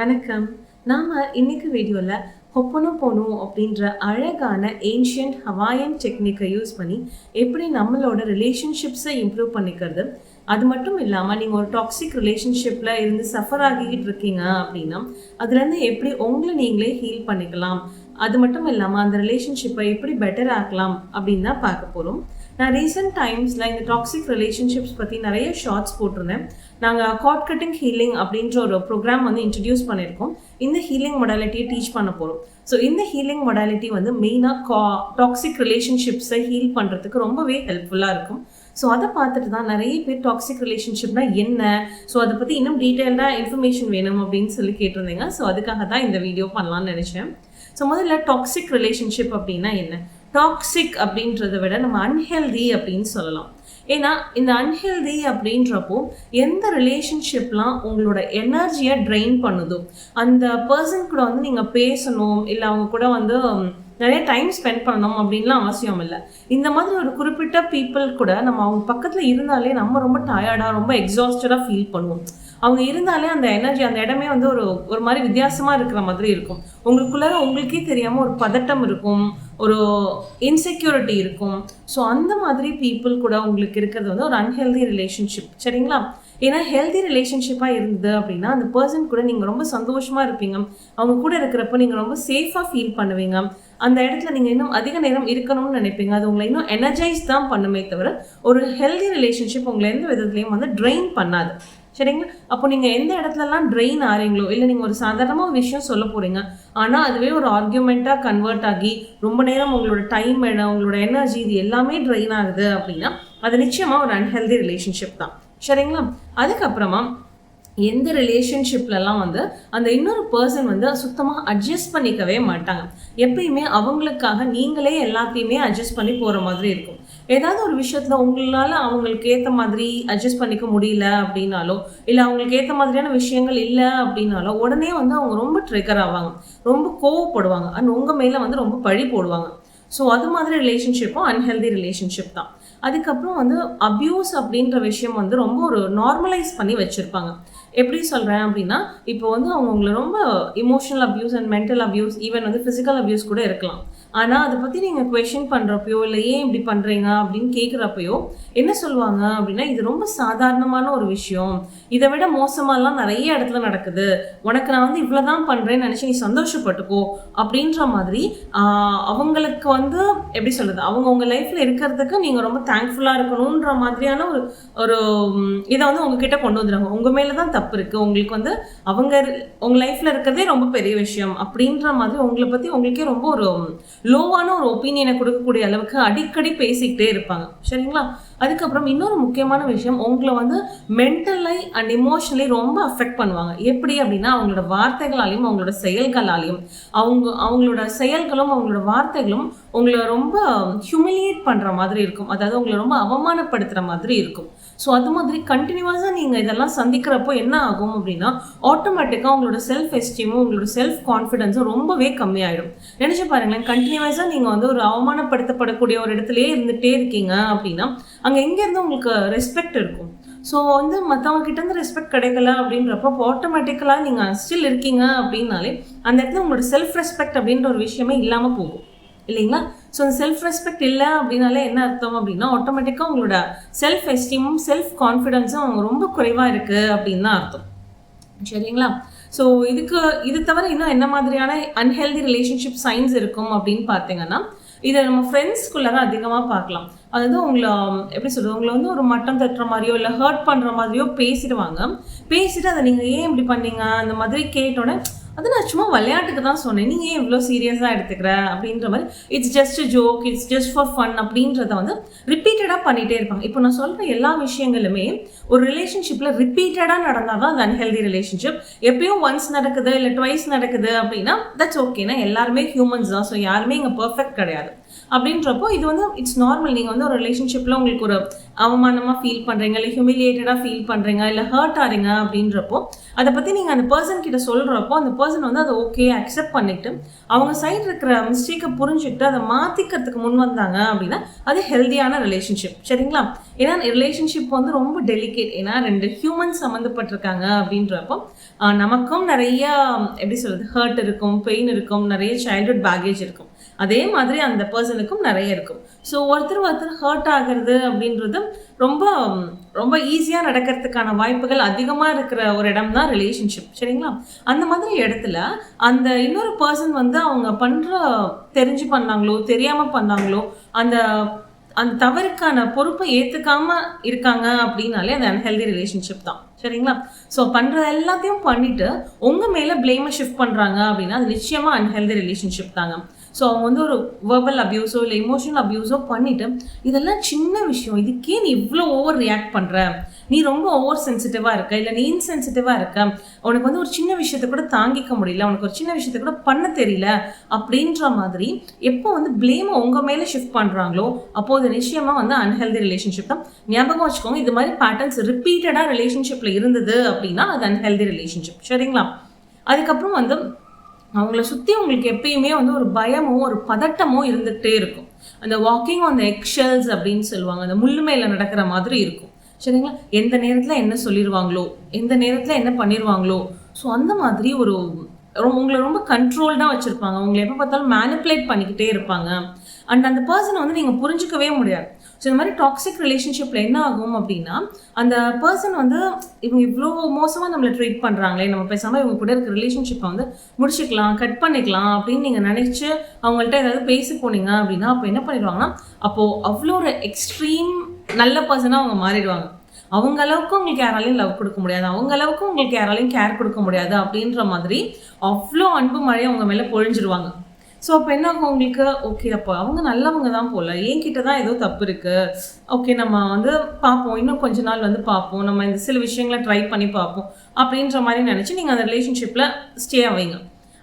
வணக்கம். நாம இன்னைக்கு வீடியோல ஹொப்போனோபோனோ அப்படின்ற அழகான ஏன்ஷியன்ட் ஹவாயன் டெக்னிக்கை யூஸ் பண்ணி எப்படி நம்மளோட ரிலேஷன்ஷிப்ஸை இம்ப்ரூவ் பண்ணிக்கிறது, அது மட்டும் இல்லாமல் நீங்கள் ஒரு டாக்ஸிக் ரிலேஷன்ஷிப்பில் இருந்து சஃபர் ஆகிக்கிட்டு இருக்கீங்க அப்படின்னா அதுலேருந்து எப்படி உங்களை நீங்களே ஹீல் பண்ணிக்கலாம், அது மட்டும் இல்லாமல் அந்த ரிலேஷன்ஷிப்பை எப்படி பெட்டர் ஆக்கலாம் அப்படின்னு தான் பார்க்க போகிறோம். நான் ரீசெண்ட் டைம்ஸில் இந்த டாக்ஸிக் ரிலேஷன்ஷிப்ஸ் பற்றி நிறைய ஷார்ட்ஸ் போட்டிருந்தேன். நாங்கள் கார்ட் கட்டிங் ஹீலிங் அப்படின்ற ஒரு ப்ரோக்ராம் வந்து இன்ட்ரடியூஸ் பண்ணியிருக்கோம். இந்த ஹீலிங் மொடாலிட்டியை டீச் பண்ண போகிறோம். ஸோ இந்த ஹீலிங் மொடாலிட்டி வந்து மெயினாக டாக்ஸிக் ரிலேஷன்ஷிப்ஸை ஹீல் பண்ணுறதுக்கு ரொம்பவே ஹெல்ப்ஃபுல்லாக இருக்கும். ஸோ அதை பார்த்துட்டு தான் நிறைய பேர் டாக்ஸிக் ரிலேஷன்ஷிப்னா என்ன, ஸோ அதை பற்றி இன்னும் டீட்டெயில்டாக இன்ஃபர்மேஷன் வேணும் அப்படின்னு சொல்லி கேட்டிருந்தீங்க. ஸோ அதுக்காக தான் இந்த வீடியோ பண்ணலான்னு நினச்சேன். ஸோ முதல்ல டாக்ஸிக் ரிலேஷன்ஷிப் அப்படின்னா என்ன? டாக்ஸிக் அப்படின்றத விட நம்ம அன்ஹெல்தி அப்படின்னு சொல்லலாம். ஏன்னா இந்த அன்ஹெல்தி அப்படின்றப்போ எந்த ரிலேஷன்ஷிப்லாம் உங்களோட எனர்ஜியை ட்ரெயின் பண்ணுதோ அந்த பர்சன் கூட வந்து நீங்கள் பேசணும், இல்லை அவங்க கூட வந்து நிறைய டைம் ஸ்பெண்ட் பண்ணணும் அப்படின்லாம் அவசியம் இல்லை. இந்த மாதிரி ஒரு குறிப்பிட்ட பீப்புள் கூட நம்ம அவங்க பக்கத்தில் இருந்தாலே நம்ம ரொம்ப டயர்டாக ரொம்ப எக்ஸாஸ்டடாக ஃபீல் பண்ணுவோம். அவங்க இருந்தாலே அந்த எனர்ஜி அந்த இடமே வந்து ஒரு மாதிரி வித்தியாசமாக இருக்கிற மாதிரி இருக்கும். உங்களுக்குள்ளார உங்களுக்கே தெரியாமல் ஒரு பதட்டம் இருக்கும், ஒரு இன்செக்யூரிட்டி இருக்கும். ஸோ அந்த மாதிரி பீப்புள் கூட உங்களுக்கு இருக்கிறது வந்து ஒரு அன்ஹெல்தி ரிலேஷன்ஷிப், சரிங்களா? ஏன்னா ஹெல்தி ரிலேஷன்ஷிப்பாக இருந்தது அப்படின்னா அந்த பர்சன் கூட நீங்கள் ரொம்ப சந்தோஷமாக இருப்பீங்க. அவங்க கூட இருக்கிறப்ப நீங்கள் ரொம்ப சேஃபாக ஃபீல் பண்ணுவீங்க. அந்த இடத்துல நீங்கள் இன்னும் அதிக நேரம் இருக்கணும்னு நினைப்பீங்க. அது உங்களை இன்னும் எனர்ஜைஸ் தான் பண்ணுமே தவிர ஒரு ஹெல்தி ரிலேஷன்ஷிப் உங்களை எந்த விதத்துலையும் வந்து ட்ரெயின் பண்ணாது, சரிங்களா? அப்போ நீங்கள் எந்த இடத்துலலாம் ட்ரெயின் ஆகிறீங்களோ, இல்லை நீங்கள் ஒரு சாதாரணமாக ஒரு விஷயம் சொல்ல போகிறீங்க, ஆனால் அதுவே ஒரு ஆர்கியூமெண்ட்டாக கன்வெர்ட் ஆகி ரொம்ப நேரம் உங்களோட டைம் உங்களோட எனர்ஜி இது எல்லாமே ட்ரெயின் ஆகுது அப்படின்னா அது நிச்சயமாக ஒரு அன்ஹெல்தி ரிலேஷன்ஷிப் தான், சரிங்களா? அதுக்கப்புறமா எந்த ரிலேஷன்ஷிப்லலாம் வந்து அந்த இன்னொரு பர்சன் வந்து சுத்தமாக அட்ஜஸ்ட் பண்ணிக்கவே மாட்டாங்க. எப்பயுமே அவங்களுக்காக நீங்களே எல்லாத்தையுமே அட்ஜஸ்ட் பண்ணி போகிற மாதிரி இருக்கும். ஏதாவது ஒரு விஷயத்தில் உங்களால் அவங்களுக்கு ஏற்ற மாதிரி அட்ஜஸ்ட் பண்ணிக்க முடியல அப்படின்னாலோ, இல்லை அவங்களுக்கு ஏற்ற மாதிரியான விஷயங்கள் இல்லை அப்படின்னாலோ உடனே வந்து அவங்க ரொம்ப ட்ரிகர் ஆவாங்க, ரொம்ப கோவப்படுவாங்க, அண்ட் உங்கள் மேலே வந்து ரொம்ப பழி போடுவாங்க. ஸோ அது மாதிரி ரிலேஷன்ஷிப்பும் அன்ஹெல்தி ரிலேஷன்ஷிப் தான். அதுக்கப்புறம் வந்து அப்யூஸ் அப்படின்ற விஷயம் வந்து ரொம்ப ஒரு நார்மலைஸ் பண்ணி வச்சுருப்பாங்க. எப்படி சொல்கிறேன் அப்படின்னா, இப்போ வந்து அவங்க உங்களை ரொம்ப emotional abuse and mental abuse, even வந்து ஃபிசிக்கல் அப்யூஸ் கூட இருக்கலாம். ஆனால் அதை பற்றி நீங்கள் குவெஷன் பண்ணுறப்பையோ, இல்லை ஏன் இப்படி பண்ணுறீங்க அப்படின்னு கேட்குறப்பையோ என்ன சொல்லுவாங்க அப்படின்னா, இது ரொம்ப சாதாரணமான ஒரு விஷயம், இதை விட மோசமாலாம் நிறைய இடத்துல நடக்குது, உனக்கு நான் வந்து இவ்வளோ தான் பண்ணுறேன்னு நினச்சி நீ சந்தோஷப்பட்டுக்கோ அப்படின்ற மாதிரி அவங்களுக்கு வந்து எப்படி சொல்கிறது, அவங்க உங்கள் லைஃப்பில் இருக்கிறதுக்கு நீங்கள் ரொம்ப தேங்க்ஃபுல்லாக இருக்கணுன்ற மாதிரியான ஒரு இதை வந்து உங்ககிட்ட கொண்டு வந்துடுறாங்க. உங்கள் மேலே தான் தப்பு இருக்குது, உங்களுக்கு வந்து அவங்க உங்கள் லைஃப்பில் இருக்கிறதே ரொம்ப பெரிய விஷயம் அப்படின்ற மாதிரி உங்களை பற்றி உங்களுக்கே ரொம்ப ஒரு லோவான ஒரு ஒப்பீனியனை கொடுக்கக்கூடிய அளவுக்கு அடிக்கடி பேசிக்கிட்டே இருப்பாங்க, சரிங்களா? அதுக்கப்புறம் இன்னொரு முக்கியமான விஷயம், உங்களை வந்து மென்டலி அண்ட் இமோஷனலி ரொம்ப அஃபெக்ட் பண்ணுவாங்க. எப்படி அப்படின்னா அவங்களோட வார்த்தைகளாலையும் அவங்களோட செயல்களாலையும் அவங்களோட செயல்களும் அவங்களோட வார்த்தைகளும் உங்களை ரொம்ப ஹியூமிலியேட் பண்ணுற மாதிரி இருக்கும். அதாவது உங்களை ரொம்ப அவமானப்படுத்துகிற மாதிரி இருக்கும். ஸோ அது மாதிரி கண்டினியூஸாக நீங்கள் இதெல்லாம் சந்திக்கிறப்போ என்ன ஆகும் அப்படின்னா ஆட்டோமேட்டிக்காக உங்களோட செல்ஃப் எஸ்டீமும் உங்களோட செல்ஃப் கான்ஃபிடென்ஸும் ரொம்பவே கம்மியாயிடும். நினச்சி பாருங்களேன், கண்டினியூஸாக நீங்கள் வந்து ஒரு அவமானப்படுத்தப்படக்கூடிய ஒரு இடத்துலையே இருந்துகிட்டே இருக்கீங்க அப்படின்னா அங்கே எங்கேருந்து உங்களுக்கு ரெஸ்பெக்ட் இருக்கும்? ஸோ வந்து மற்றவங்க கிட்டேருந்து ரெஸ்பெக்ட் கிடைக்கல அப்படின்றப்போ ஆட்டோமேட்டிக்கலாக நீங்கள் ஸ்டில் இருக்கீங்க அப்படின்னாலே அந்த இடத்துல உங்களோட செல்ஃப் ரெஸ்பெக்ட் அப்படின்ற ஒரு விஷயமே இல்லாமல் போகும், இல்லைங்களா? ஸோ அந்த செல்ஃப் ரெஸ்பெக்ட் இல்லை அப்படின்னாலே என்ன அர்த்தம் அப்படின்னா ஆட்டோமேட்டிக்காக உங்களோட செல்ஃப் எஸ்டீமும் செல்ஃப் கான்ஃபிடென்ஸும் அவங்க ரொம்ப குறைவாக இருக்குது அப்படின்னு தான் அர்த்தம், சரிங்களா? ஸோ இது தவிர இன்னும் என்ன மாதிரியான அன்ஹெல்தி ரிலேஷன்ஷிப் சைன்ஸ் இருக்கும் அப்படின்னு பார்த்தீங்கன்னா, இதை நம்ம ஃப்ரெண்ட்ஸ்குள்ளே தான் அதிகமாக பார்க்கலாம். அதாவது உங்களை எப்படி சொல்கிறது, உங்களை வந்து ஒரு மட்டம் தட்டுற மாதிரியோ இல்லை ஹர்ட் பண்ணுற மாதிரியோ பேசிட்டு அதை நீங்கள் ஏன் இப்படி பண்ணீங்க அந்த மாதிரி கேட்டோன்னே, அது நான் சும்மா விளையாட்டுக்கு தான் சொன்னேன், நீங்கள் ஏன் இவ்வளோ சீரியஸாக எடுத்துக்கிற அப்படின்ற மாதிரி, it's just joke, it's just for fun அப்படின்றத வந்து ரிப்பீட்டடாக பண்ணிகிட்டே இருப்பாங்க. இப்போ நான் சொல்கிற எல்லா விஷயங்களுமே ஒரு ரிலேஷன்ஷிப்பில் ரிப்பீட்டடாக நடந்தால் தான் அது அன்ஹெல்தி ரிலேஷன்ஷிப். எப்பயும் ஒன்ஸ் நடக்குது இல்லை ட்வைஸ் நடக்குது அப்படின்னா தட்ஸ் ஓகேனா, எல்லாருமே ஹியூமன்ஸ் தான். ஸோ யாருமே இங்கே பர்ஃபெக்ட் கிடையாது. அப்படின்றப்போ இது வந்து இட்ஸ் நார்மல். நீங்கள் வந்து ஒரு ரிலேஷன்ஷிப்பில் உங்களுக்கு ஒரு அவமானமாக ஃபீல் பண்ணுறீங்க, இல்லை ஹியூமிலியேட்டடாக ஃபீல் பண்ணுறீங்க, இல்லை ஹர்ட் ஆகிறீங்க அப்படின்றப்போ அதை பற்றி நீங்கள் அந்த பர்சன் கிட்ட சொல்கிறப்போ அந்த பர்சன் வந்து அதை ஓகே அக்செப்ட் பண்ணிட்டு அவங்க சைடு இருக்கிற மிஸ்டேக்கை புரிஞ்சுக்கிட்டு அதை மாற்றிக்கிறதுக்கு முன் வந்தாங்க அப்படின்னா அது ஹெல்தியான ரிலேஷன்ஷிப். சரிங்களா? ஏன்னா ரிலேஷன்ஷிப் வந்து ரொம்ப டெலிகேட். ஏன்னா 2 ஹியூமன்ஸ் சம்மந்தப்பட்டிருக்காங்க அப்படின்றப்போ நமக்கும் நிறைய எப்படி சொல்கிறது ஹர்ட் இருக்கும், பெயின் இருக்கும், நிறைய சைல்ட்ஹுட் பேகேஜ் இருக்கும். அதே மாதிரி அந்த பர்சனுக்கும் நிறைய இருக்கும். ஸோ ஒருத்தர் ஹர்ட் ஆகிறது அப்படின்றது ரொம்ப ரொம்ப ஈஸியாக நடக்கிறதுக்கான வாய்ப்புகள் அதிகமாக இருக்கிற ஒரு இடம் தான் ரிலேஷன்ஷிப். சரிங்களா? அந்த மாதிரி இடத்துல அந்த இன்னொரு பர்சன் வந்து அவங்க பண்ணுற தெரிஞ்சு பண்ணாங்களோ தெரியாமல் பண்ணாங்களோ அந்த அந்த தவறுக்கான பொறுப்பை ஏற்றுக்காம இருக்காங்க அப்படின்னாலே அது அன்ஹெல்தி ரிலேஷன்ஷிப் தான். சரிங்களா? ஸோ பண்ணுறது எல்லாத்தையும் பண்ணிட்டு உங்கள் மேலே பிளேமை ஷிஃப்ட் பண்ணுறாங்க அப்படின்னா அது நிச்சயமாக அன்ஹெல்தி ரிலேஷன்ஷிப் தாங்க. ஸோ அவங்க வந்து ஒரு வெர்பல் அப்யூஸோ இல்லை இமோஷனல் அப்யூஸோ பண்ணிவிட்டு இதெல்லாம் சின்ன விஷயம், இதுக்கே நீ இவ்வளோ ஓவர் ரியாக்ட் பண்ணுற, நீ ரொம்ப ஓவர் சென்சிட்டிவாக இருக்க, இல்லை நீ இன்சென்சிட்டிவாக இருக்க, உனக்கு வந்து ஒரு சின்ன விஷயத்தை கூட தாங்கிக்க முடியல, உனக்கு ஒரு சின்ன விஷயத்தை கூட பண்ண தெரியல அப்படின்ற மாதிரி எப்போ வந்து பிளேமை உங்கள் மேலே ஷிஃப்ட் பண்ணுறாங்களோ அப்போது நிச்சயமாக வந்து அன்ஹெல்தி ரிலேஷன்ஷிப் தான். ஞாபகம் வச்சுக்கோங்க, இது மாதிரி பேட்டர்ன்ஸ் ரிப்பீட்டடாக ரிலேஷன்ஷிப்பில் இருந்தது அப்படின்னா அது அன்ஹெல்தி ரிலேஷன்ஷிப். சரிங்களா? அதுக்கப்புறம் வந்து அவங்கள சுற்றி உங்களுக்கு எப்பயுமே வந்து ஒரு பயமோ ஒரு பதட்டமோ இருந்துகிட்டே இருக்கும். அந்த வாக்கிங் ஆன் த எக்ஷெல்ஸ் அப்படின்னு சொல்லுவாங்க, அந்த முள்ளுமையில் நடக்கிற மாதிரி இருக்கும். சரிங்களா? எந்த நேரத்தில் என்ன சொல்லிடுவாங்களோ, எந்த நேரத்தில் என்ன பண்ணிடுவாங்களோ, ஸோ அந்த மாதிரி ஒரு உங்களை ரொம்ப கண்ட்ரோல்டாக வச்சுருப்பாங்க. உங்களை எப்போ பார்த்தாலும் மேனிப்புலேட் பண்ணிக்கிட்டே இருப்பாங்க. அண்ட் அந்த பர்சனை வந்து நீங்கள் புரிஞ்சிக்கவே முடியாது. ஸோ இந்த மாதிரி டாக்ஸிக் ரிலேஷன்ஷிப்பில் என்ன ஆகும் அப்படின்னா அந்த பர்சன் வந்து இவங்க இவ்வளோ மோசமாக நம்மளை ட்ரீட் பண்ணுறாங்களே, நம்ம பேசாமல் இவங்க கூட இருக்க ரிலேஷன்ஷிப்பை வந்து முடிச்சுக்கலாம், கட் பண்ணிக்கலாம் அப்படின்னு நீங்கள் நினச்சி அவங்கள்ட்ட ஏதாவது பேசி போனீங்க அப்படின்னா அப்போ என்ன பண்ணிடுவாங்கன்னா அப்போது அவ்வளோ ஒரு எக்ஸ்ட்ரீம் நல்ல பர்சனாக அவங்க மாறிடுவாங்க. அவங்க அளவுக்கு உங்களுக்கு யாராலையும் லவ் கொடுக்க முடியாது, அவங்க அளவுக்கு உங்களுக்கு யாராலையும் கேர் கொடுக்க முடியாது அப்படின்ற மாதிரி அவ்வளோ அன்பு மழையை அவங்க மேலே பொழிஞ்சிருவாங்க. ஸோ அப்போ என்ன ஆகும் உங்களுக்கு, ஓகே அப்போ அவங்க நல்லவங்க தான் போல், என்கிட்ட தான் ஏதோ தப்பு இருக்குது, ஓகே நம்ம வந்து பார்ப்போம், இன்னும் கொஞ்ச நாள் வந்து பார்ப்போம், நம்ம இந்த சில விஷயங்களை ட்ரை பண்ணி பார்ப்போம் அப்படின்ற மாதிரி நினச்சி நீங்கள் அந்த ரிலேஷன்ஷிப்பில் ஸ்டே ஆவீங்க.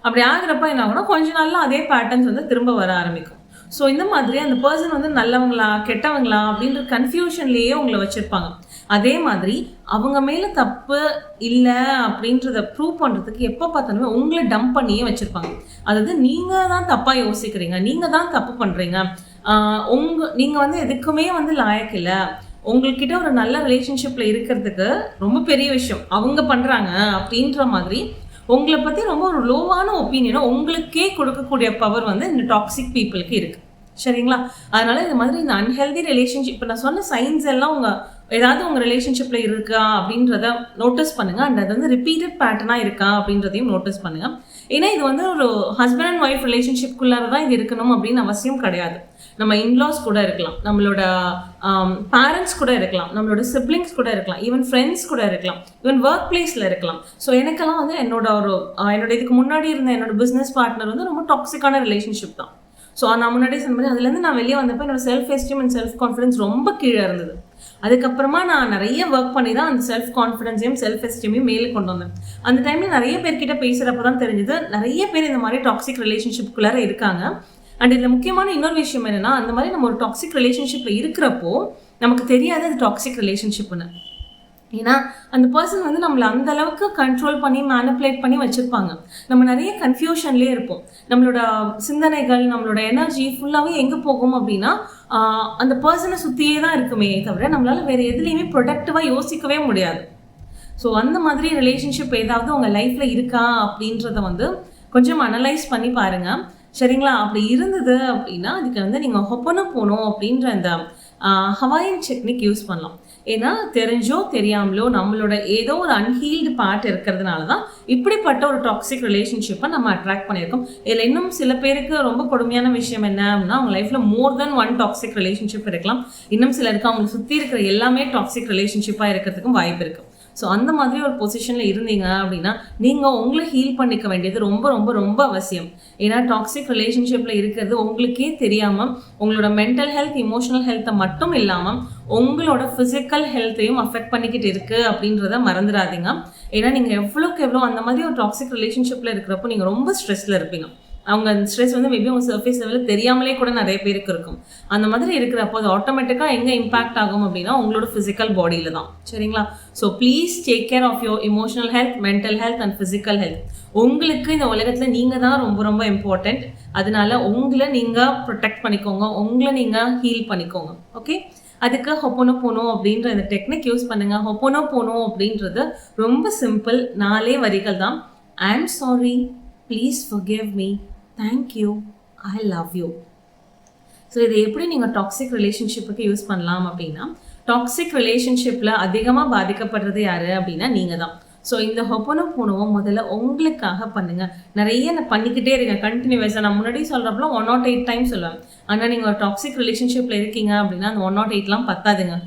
அப்படி ஆகிறப்ப என்ன ஆகும்னா கொஞ்ச நாளில் அதே பேட்டர்ன்ஸ் வந்து திரும்ப வர ஆரம்பிக்கும். ஸோ இந்த மாதிரி அந்த பர்சன் வந்து நல்லவங்களா கெட்டவங்களா அப்படின்ற கன்ஃபியூஷன்லேயே உங்களை வச்சுருப்பாங்க. அதே மாதிரி அவங்க மேலே தப்பு இல்லை அப்படின்றத ப்ரூவ் பண்ணுறதுக்கு எப்போ பார்த்தாலுமே உங்களை டம்ப் பண்ணியே வச்சுருப்பாங்க. அதாவது நீங்கள் தான் தப்பாக யோசிக்கிறீங்க, நீங்கள் தான் தப்பு பண்ணுறீங்க, நீங்கள் வந்து எதுக்குமே வந்து லாயக்கு இல்லை, உங்கள்கிட்ட ஒரு நல்ல ரிலேஷன்ஷிப்பில் இருக்கிறதுக்கு ரொம்ப பெரிய விஷயம் அவங்க பண்ணுறாங்க அப்படின்ற மாதிரி உங்களை பற்றி ரொம்ப ஒரு லோவான ஒப்பீனியனை உங்களுக்கே கொடுக்கக்கூடிய பவர் வந்து இந்த டாக்ஸிக் பீப்புளுக்கு இருக்குது. சரிங்களா? அதனால இந்த மாதிரி இந்த அன்ஹெல்தி ரிலேஷன்ஷிப் இப்போ நான் சொன்ன சைன்ஸ் எல்லாம் உங்கள் ஏதாவது உங்கள் ரிலேஷன்ஷிப்பில் இருக்கா அப்படின்றத நோட்டீஸ் பண்ணுங்கள். அண்ட் அது வந்து ரிப்பீட்டட் பேட்டர்னாக இருக்கா அப்படின்றதையும் நோட்டீஸ் பண்ணுங்கள். ஏன்னா இது வந்து ஒரு ஹஸ்பண்ட் அண்ட் ஒய்ஃப் ரிலேஷன்ஷிப்குள்ளார தான் இது இருக்கணும் அப்படின்னு அவசியம் கிடையாது. நம்ம இன்லாஸ் கூட இருக்கலாம், நம்மளோட பேரண்ட்ஸ் கூட இருக்கலாம், நம்மளோட சிப்ளிங்ஸ் கூட இருக்கலாம், ஈவன் ஃப்ரெண்ட்ஸ் கூட இருக்கலாம், ஈவன் ஒர்க் பிளேஸில் இருக்கலாம். ஸோ எனக்கெல்லாம் வந்து என்னோட இதுக்கு முன்னாடி இருந்த என்னோட பிஸ்னஸ் பார்ட்னர் வந்து ரொம்ப டாக்ஸிக்கான ரிலேஷன்ஷிப் தான். ஸோ நான் முன்னாடியே சொன்ன மாதிரி அதுலேருந்து நான் வெளியே வந்தப்போ என்னோட self esteem and self confidence ரொம்ப கீழே இருந்தது. அதுக்கப்புறமா நான் நிறைய ஒர்க் பண்ணி தான் அந்த செல்ஃப் கான்ஃபிடன்ஸையும் செல்ஃப் எஸ்டீமையும் மேலே கொண்டு வந்தேன். அந்த டைமில் நிறைய பேர்கிட்ட பேசுகிறப்ப தான் தெரிஞ்சது நிறைய பேர் இந்த மாதிரி டாக்ஸிக் ரிலேஷன்ஷிப்புக்குள்ளார இருக்காங்க. அண்ட் இதில் முக்கியமான இன்னொரு விஷயம் என்னென்னா அந்த மாதிரி நம்ம ஒரு டாக்ஸிக் ரிலேஷன்ஷிப்பில் இருக்கிறப்போ நமக்கு தெரியாது அது டாக்ஸிக் ரிலேஷன்ஷிப்னு. ஏன்னா அந்த பர்சன் வந்து நம்மளை அந்த அளவுக்கு கண்ட்ரோல் பண்ணி மேனிப்புலேட் பண்ணி வச்சுருப்பாங்க. நம்ம நிறைய கன்ஃபியூஷன்லேயே இருப்போம். நம்மளோட சிந்தனைகள் நம்மளோட எனர்ஜி ஃபுல்லாகவே எங்கே போகும் அப்படின்னா அந்த பர்சனை சுற்றியே தான் இருக்குமே தவிர நம்மளால் வேறு எதுலேயுமே ப்ரொடக்டிவாக யோசிக்கவே முடியாது. ஸோ அந்த மாதிரி ரிலேஷன்ஷிப் ஏதாவது உங்கள் லைஃப்பில் இருக்கா அப்படின்றத வந்து கொஞ்சம் அனலைஸ் பண்ணி பாருங்கள். சரிங்களா? அப்படி இருந்தது அப்படின்னா அதுக்கு வந்து நீங்கள் ஹொப்போனோபோனோ அப்படின்ற அந்த ஹவாயன் டெக்னிக் யூஸ் பண்ணலாம். ஏன்னா தெரிஞ்சோ தெரியாமலோ நம்மளோட ஏதோ ஒரு அன்ஹீல்டு பார்ட் இருக்கிறதுனால தான் இப்படிப்பட்ட ஒரு டாக்ஸிக் ரிலேஷன்ஷிப்பை நம்ம அட்ராக்ட் பண்ணியிருக்கோம். இதில் இன்னும் சில பேருக்கு ரொம்ப கொடுமையான விஷயம் என்ன அப்படின்னா அவங்க லைஃப்பில் மோர் தென் ஒன் டாக்ஸிக் ரிலேஷன்ஷிப் இருக்கலாம். இன்னும் சிலருக்கு அவங்க சுற்றி இருக்கிற எல்லாமே டாக்ஸிக் ரிலேஷன்ஷிப்பாக இருக்கிறதுக்கும் வாய்ப்பு இருக்குது. ஸோ அந்த மாதிரி ஒரு பொசிஷனில் இருந்தீங்க அப்படின்னா நீங்கள் உங்களை ஹீல் பண்ணிக்க வேண்டியது ரொம்ப ரொம்ப ரொம்ப அவசியம். ஏன்னா டாக்ஸிக் ரிலேஷன்ஷிப்பில் இருக்கிறது உங்களுக்கே தெரியாமல் உங்களோட மென்டல் ஹெல்த் இமோஷனல் ஹெல்த்தை மட்டும் இல்லாமல் உங்களோட ஃபிசிக்கல் ஹெல்த்தையும் அஃபெக்ட் பண்ணிக்கிட்டு இருக்குது அப்படின்றத மறந்துடாதீங்க. ஏன்னா நீங்கள் எவ்வளோக்கு எவ்வளோ அந்த மாதிரி ஒரு டாக்ஸிக் ரிலேஷன்ஷிப்பில் இருக்கிறப்போ நீங்கள் ரொம்ப ஸ்ட்ரெஸ்ஸில் இருப்பீங்க. அவங்க அந்த ஸ்ட்ரெஸ் வந்து மேபி அவங்க சர்ஃபேஸ் லெவலில் தெரியாமலே கூட நிறைய பேருக்கு இருக்கும். அந்த மாதிரி இருக்கிறப்போ அது ஆட்டோமேட்டிக்காக எங்கே இம்பாக்ட் ஆகும் அப்படின்னா உங்களோட ஃபிசிக்கல் பாடியில் தான். சரிங்களா? So please take care of your emotional health, mental health and physical health. உங்களுக்கு இந்த உலகத்தில் நீங்கள் தான் ரொம்ப ரொம்ப இம்பார்ட்டண்ட். அதனால உங்களை நீங்கள் ப்ரொடெக்ட் பண்ணிக்கோங்க, உங்களை நீங்கள் ஹீல் பண்ணிக்கோங்க. ஓகே, அதுக்கு ஹொப்போனோபோனோ அப்படின்ற இந்த டெக்னிக் யூஸ் பண்ணுங்க. ஹொப்போனோபோனோ அப்படின்றது ரொம்ப சிம்பிள், 4 வரிகள் தான். I am sorry, please forgive me, thank you, I love you. So இதை எப்படி நீங்கள் டாக்ஸிக் ரிலேஷன்ஷிப்புக்கு யூஸ் பண்ணலாம் அப்படின்னா, டாக்ஸிக் ரிலேஷன்ஷிப்பில் அதிகமாக பாதிக்கப்படுறது யார் அப்படின்னா நீங்கள் தான். ஸோ இந்த ஹொப்போனோபோனோவை முதல்ல உங்களுக்காக பண்ணுங்கள். நிறைய நான் பண்ணிக்கிட்டே இருக்கேன் கண்டினியூஸாக. நான் முன்னாடி சொல்கிறப்பல 108 டைம் சொல்லுவேன். ஆனால் நீங்கள் ஒரு டாக்ஸிக் ரிலேஷன்ஷிப்பில் இருக்கீங்க அப்படின்னா அந்த 108லாம் பத்தாதுங்க.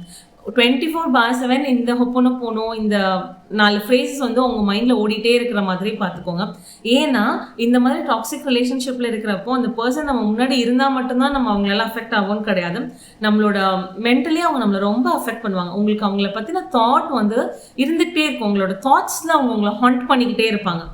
24/7 இந்த ஹொப்போனோபோனோ இந்த 4 ஃப்ரேசஸ் வந்து உங்கள் மைண்டில் ஓடிட்டே இருக்கிற மாதிரி பார்த்துக்கோங்க. ஏன்னா இந்த மாதிரி டாக்ஸிக் ரிலேஷன்ஷிப்பில் இருக்கிறப்போ அந்த பர்சன் நம்ம முன்னாடி இருந்தால் மட்டும்தான் நம்ம அவங்களெல்லாம் அஃபெக்ட் ஆகும்னு கிடையாது. நம்மளோட மென்டலி அவங்க நம்மளை ரொம்ப அஃபெக்ட் பண்ணுவாங்க. உங்களுக்கு அவங்கள பற்றின தாட் வந்து இருந்துகிட்டே இருக்கும். உங்களோட தாட்ஸில் அவங்க உங்களை ஹண்ட் பண்ணிக்கிட்டே இருப்பாங்க.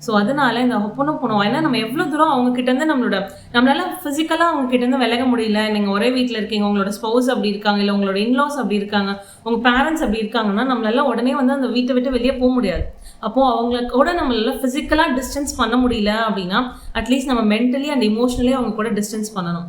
ஸோ அதனால இந்த ஹொப்போனோபோனோ ஏன்னா நம்ம எவ்வளோ தூரம் அவங்ககிட்டேருந்து நம்மளால ஃபிசிக்கலாக அவங்ககிட்டேருந்து விலக முடியல. நீங்கள் ஒரே வீட்டில் இருக்கீங்க, உங்களோட ஸ்பௌஸ் அப்படி இருக்காங்க, இல்லை உங்களோட இன்லாஸ் அப்படி இருக்காங்க, உங்கள் பேரண்ட்ஸ் அப்படி இருக்காங்கன்னா நம்மளால உடனே வந்து அந்த வீட்டை விட்டு வெளியே போக முடியாது. அப்போது அவங்களுக்கு கூட நம்மளால ஃபிசிக்கலாக டிஸ்டன்ஸ் பண்ண முடியல அப்படின்னா அட்லீஸ்ட் நம்ம மென்டலி அண்ட் இமோஷனலி அவங்க கூட டிஸ்டன்ஸ் பண்ணணும்.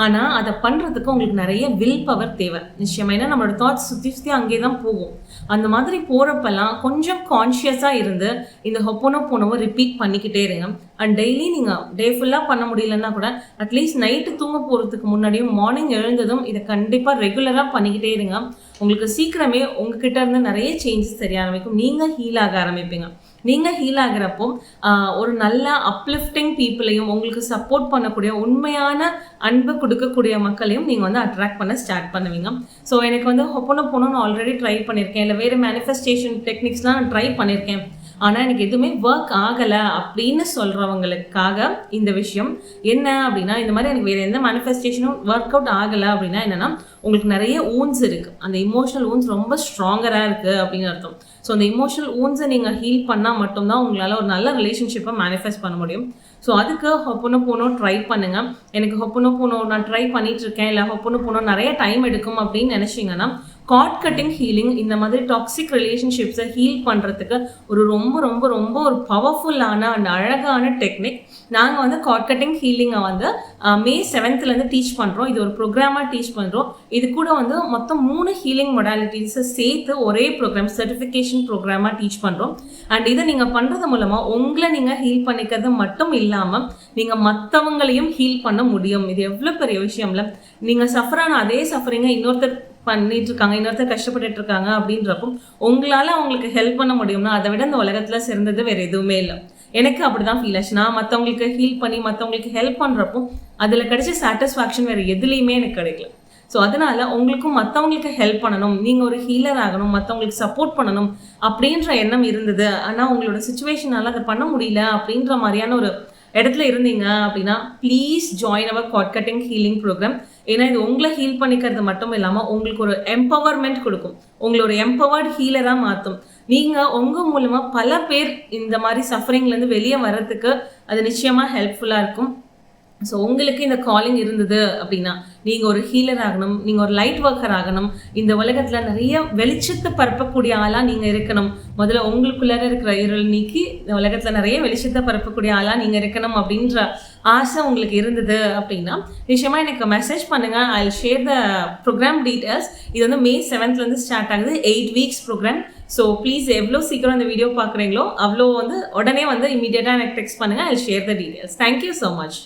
ஆனால் அதை பண்ணுறதுக்கு உங்களுக்கு நிறைய வில் பவர் தேவை நிச்சயமாக. ஏன்னா நம்மளோட தாட்ஸ் சுற்றி அங்கே தான் போகும். அந்த மாதிரி போகிறப்பெல்லாம் கொஞ்சம் கான்ஷியஸாக இருந்து இந்த ஹொப்போனோபோனோவை ரிப்பீட் பண்ணிக்கிட்டே இருங்க. அண்ட் டெய்லி நீங்கள் டே ஃபுல்லாக பண்ண முடியலன்னா கூட அட்லீஸ்ட் நைட்டு தூங்க போகிறதுக்கு முன்னாடியும் மார்னிங் எழுந்ததும் இதை கண்டிப்பாக ரெகுலராக பண்ணிக்கிட்டே இருங்க. உங்களுக்கு சீக்கிரமே உங்ககிட்ட இருந்து நிறைய சேஞ்சஸ் தெரிய ஆரம்பிக்கும். நீங்கள் ஹீல் ஆக ஆரம்பிப்பீங்க. நீங்கள் ஹீல் ஆகிறப்போ ஒரு நல்ல அப்லிஃப்டிங் பீப்புளையும் உங்களுக்கு சப்போர்ட் பண்ணக்கூடிய உண்மையான அன்பு கொடுக்கக்கூடிய மக்களையும் நீங்கள் வந்து அட்ராக்ட் பண்ண ஸ்டார்ட் பண்ணுவீங்க. ஸோ எனக்கு வந்து ஹொப்போனோபோனோ நான் ஆல்ரெடி ட்ரை பண்ணியிருக்கேன், இல்லை வேறு மேனிஃபெஸ்டேஷன் டெக்னிக்ஸ்லாம் நான் ட்ரை பண்ணியிருக்கேன். ஆனால் எனக்கு எதுவுமே ஒர்க் ஆகலை அப்படின்னு சொல்கிறவங்களுக்காக இந்த விஷயம் என்ன அப்படின்னா, இந்த மாதிரி எனக்கு வேறு எந்த மேனிஃபெஸ்டேஷனும் ஒர்க் அவுட் ஆகலை அப்படின்னா என்னென்னா உங்களுக்கு நிறைய ஊன்ஸ் இருக்குது. அந்த இமோஷனல் ஊன்ஸ் ரொம்ப ஸ்ட்ராங்கராக இருக்குது அப்படின்னு அர்த்தம். ஸோ அந்த இமோஷனல் ஊன்ஸை நீங்கள் ஹீல் பண்ணால் மட்டும்தான் உங்களால் ஒரு நல்ல ரிலேஷன்ஷிப்பை மேனிஃபெஸ்ட் பண்ண முடியும். ஸோ அதுக்கு ஹொப்போனோபோனோ ட்ரை பண்ணுங்கள். எனக்கு ஹொப்போனோபோனோ நான் ட்ரை பண்ணிகிட்ருக்கேன், இல்லை ஹொப்போனோபோனோ நிறைய டைம் எடுக்கும் அப்படின்னு நினச்சிங்கன்னா கார்ட் கட்டிங் ஹீலிங் இந்த மாதிரி டாக்ஸிக் ரிலேஷன்ஷிப்ஸை ஹீல் பண்ணுறதுக்கு ஒரு ரொம்ப ரொம்ப ரொம்ப ஒரு பவர்ஃபுல்லான அண்ட் அழகான டெக்னிக். நாங்கள் வந்து கார்ட் கட்டிங் ஹீலிங்கை வந்து May 7th டீச் பண்ணுறோம். இது ஒரு ப்ரோக்ராமாக டீச் பண்ணுறோம். இது கூட வந்து மொத்தம் 3 ஹீலிங் மொடாலிட்டிஸை சேர்த்து ஒரே ப்ரோக்ராம் சர்டிஃபிகேஷன் ப்ரோக்ராமாக டீச் பண்ணுறோம். அண்ட் இதை நீங்கள் பண்ணுறது மூலமாக உங்களை நீங்கள் ஹீல் பண்ணிக்கிறது மட்டும் இல்லாமல் நீங்கள் மற்றவங்களையும் ஹீல் பண்ண முடியும். இது எவ்வளோ பெரிய விஷயம்ல. நீங்கள் சஃபரான அதே சஃபரிங்கை இன்னொருத்தர் பண்ணிட்டு இருக்காங்க, இன்னொருத்தர் கஷ்டப்பட்டுட்டு இருக்காங்க அப்படின்றப்போ உங்களால் அவங்களுக்கு ஹெல்ப் பண்ண முடியும்னா அதை விட இந்த உலகத்தில் சிறந்தது வேறு எதுவுமே இல்லை. எனக்கு அப்படிதான் ஃபீல் ஆச்சு. நான் மற்றவங்களுக்கு ஹீல் பண்ணி மற்றவங்களுக்கு ஹெல்ப் பண்ணுறப்போ அதில் கிடைச்ச சாட்டிஸ்ஃபேக்ஷன் வேறு எதுலேயுமே எனக்கு கிடைக்கல. ஸோ அதனால உங்களுக்கும் மற்றவங்களுக்கு ஹெல்ப் பண்ணணும், நீங்கள் ஒரு ஹீலர் ஆகணும், மற்றவங்களுக்கு சப்போர்ட் பண்ணணும் அப்படின்ற எண்ணம் இருந்தது. ஆனால் உங்களோட சுச்சுவேஷனால் அதை பண்ண முடியல அப்படின்ற மாதிரியான ஒரு இடத்துல இருந்தீங்க அப்படின்னா please join our cord cutting healing program. ஏன்னா இது உங்களை ஹீல் பண்ணிக்கிறது மட்டும் இல்லாமல் உங்களுக்கு ஒரு எம்பவர்மெண்ட் கொடுக்கும், உங்களோட எம்பவர்டு ஹீலராக மாற்றும். நீங்கள் உங்கள் மூலமாக பல பேர் இந்த மாதிரி சஃபரிங்லேருந்து வெளியே வர்றதுக்கு அது நிச்சயமாக ஹெல்ப்ஃபுல்லாக இருக்கும். ஸோ உங்களுக்கு இந்த காலிங் இருந்தது அப்படின்னா நீங்கள் ஒரு ஹீலர் ஆகணும், நீங்கள் ஒரு லைட் ஒர்க்கர் ஆகணும், இந்த உலகத்தில் நிறைய வெளிச்சத்தை பரப்பக்கூடிய ஆளாக நீங்கள் இருக்கணும். முதல்ல உங்களுக்குள்ளார இருக்கிற இருள் நீக்கி இந்த உலகத்தில் நிறைய வெளிச்சத்தை பரப்பக்கூடிய ஆளாக நீங்கள் இருக்கணும் அப்படின்ற ஆசை உங்களுக்கு இருந்தது அப்படின்னா நிச்சயமாக எனக்கு மெசேஜ் பண்ணுங்கள். I will share the program details. இது வந்து May 7th ஸ்டார்ட் ஆகுது, 8 weeks ப்ரோக்ராம். ஸோ ப்ளீஸ் எவ்வளோ சீக்கிரம் இந்த வீடியோ பார்க்குறீங்களோ அவ்வளோ வந்து உடனே வந்து இமீடியட்டாக எனக்கு டெக்ஸ்ட் பண்ணுங்கள். I will share the details. Thank you so much.